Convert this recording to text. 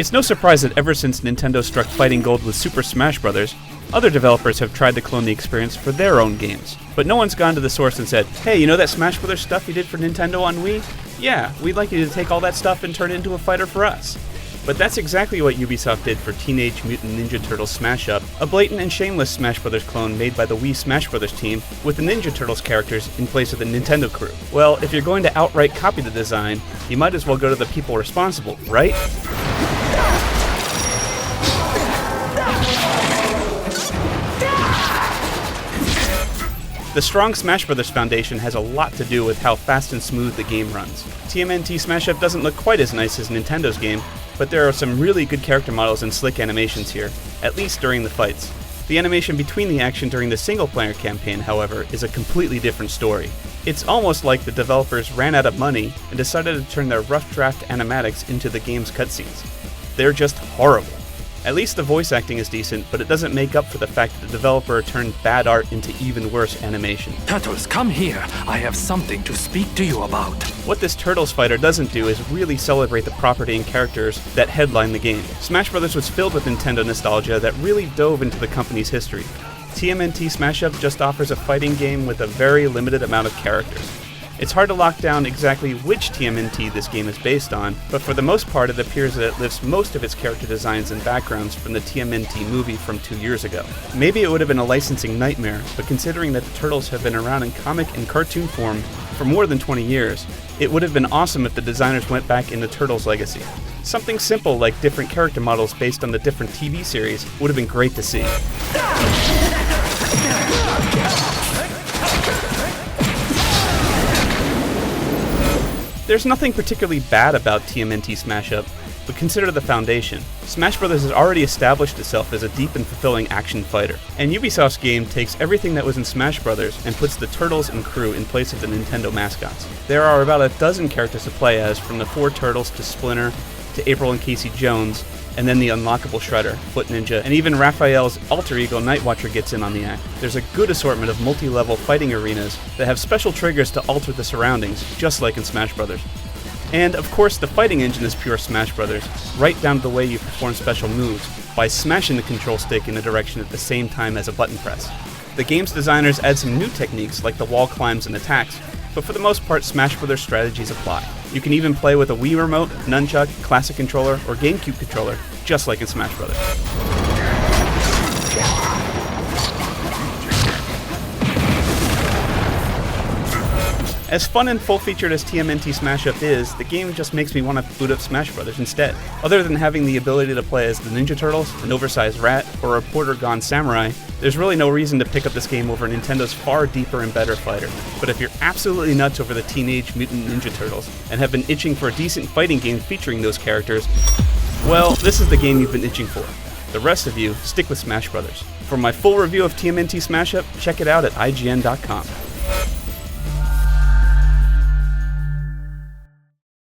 It's no surprise that ever since Nintendo struck fighting gold with Super Smash Bros., other developers have tried to clone the experience for their own games. But no one's gone to the source and said, hey, you know that Smash Bros. Stuff you did for Nintendo on Wii? Yeah, we'd like you to take all that stuff and turn it into a fighter for us. But that's exactly what Ubisoft did for Teenage Mutant Ninja Turtles Smash Up, a blatant and shameless Smash Bros. Clone made by the Wii Smash Bros. Team with the Ninja Turtles characters in place of the Nintendo crew. Well, if you're going to outright copy the design, you might as well go to the people responsible, right? The strong Smash Bros. Foundation has a lot to do with how fast and smooth the game runs. TMNT Smash Up doesn't look quite as nice as Nintendo's game, but there are some really good character models and slick animations here, at least during the fights. The animation between the action during the single-player campaign, however, is a completely different story. It's almost like the developers ran out of money and decided to turn their rough draft animatics into the game's cutscenes. They're just horrible. At least the voice acting is decent, but it doesn't make up for the fact that the developer turned bad art into even worse animation. Turtles, come here. I have something to speak to you about. What this Turtles fighter doesn't do is really celebrate the property and characters that headline the game. Smash Bros. Was filled with Nintendo nostalgia that really dove into the company's history. TMNT Smash Up just offers a fighting game with a very limited amount of characters. It's hard to lock down exactly which TMNT this game is based on, but for the most part it appears that it lifts most of its character designs and backgrounds from the TMNT movie from 2 years ago. Maybe it would have been a licensing nightmare, but considering that the Turtles have been around in comic and cartoon form for more than 20 years, it would have been awesome if the designers went back into Turtles' legacy. Something simple like different character models based on the different TV series would have been great to see. There's nothing particularly bad about TMNT Smash Up, but consider the foundation. Smash Bros. Has already established itself as a deep and fulfilling action fighter, and Ubisoft's game takes everything that was in Smash Bros. And puts the Turtles and crew in place of the Nintendo mascots. There are about a dozen characters to play as, from the 4 Turtles to Splinter, to April and Casey Jones, and then the unlockable Shredder, Foot Ninja, and even Raphael's alter ego Nightwatcher gets in on the act. There's a good assortment of multi-level fighting arenas that have special triggers to alter the surroundings, just like in Smash Bros. And of course the fighting engine is pure Smash Bros., right down to the way you perform special moves, by smashing the control stick in a direction at the same time as a button press. The game's designers add some new techniques like the wall climbs and attacks, but for the most part Smash Bros. Strategies apply. You can even play with a Wii Remote, Nunchuck, Classic Controller, or GameCube Controller, just like in Smash Bros. As fun and full-featured as TMNT Smash Up is, the game just makes me want to boot up Smash Bros. Instead. Other than having the ability to play as the Ninja Turtles, an oversized rat, or a Porter-Gone Samurai, there's really no reason to pick up this game over Nintendo's far deeper and better fighter. But if you're absolutely nuts over the Teenage Mutant Ninja Turtles, and have been itching for a decent fighting game featuring those characters, well, this is the game you've been itching for. The rest of you, stick with Smash Bros. For my full review of TMNT Smash Up, check it out at IGN.com.